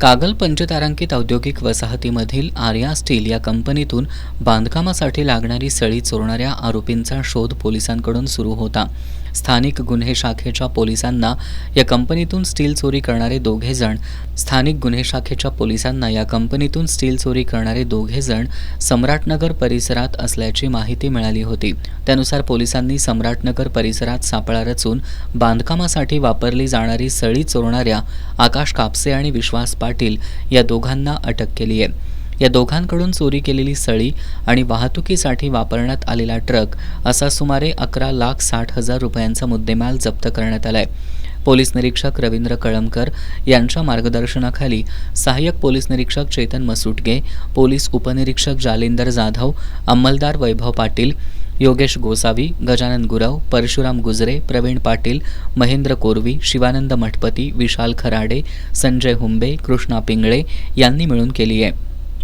कागल पंचतारांकित औद्योगिक वसाहतीमधील आर्या स्टील या कंपनीतून बांधकामासाठी लागणारी सळी चोरणाऱ्या आरोपींचा शोध पोलिसांकडून सुरू होता. स्थानिक गुन्हे शाखेच्या पोलिसांना या कंपनीतून स्टील चोरी करणारे दोघे जण सम्राटनगर परिसरात असल्याची माहिती मिळाली होती. त्यानुसार पोलिसांनी सम्राटनगर परिसरात सापळा रचून बांधकामासाठी वापरली जाणारी सळी चोरणाऱ्या आकाश कापसे आणि विश्वास पाटील या दोघांना अटक केली आहे. या दोघांकडून चोरी केलेली सळी आणि वाहतुकीसाठी वापरण्यात आलेला ट्रक असा सुमारे 11,60,000 रुपयांचा मुद्देमाल जप्त करण्यात आलाय. पोलीस निरीक्षक रवींद्र कळमकर यांच्या मार्गदर्शनाखाली सहाय्यक पोलीस निरीक्षक चेतन मसुटगे, पोलीस उपनिरीक्षक जालिंदर जाधव, अंमलदार वैभव पाटील, योगेश गोसावी, गजानन गुरव, परशुराम गुजरे, प्रवीण पाटील, महेंद्र कोरवी, शिवानंद मठपती, विशाल खराडे, संजय हुंबे, कृष्णा पिंगळे यांनी मिळून केली आहे.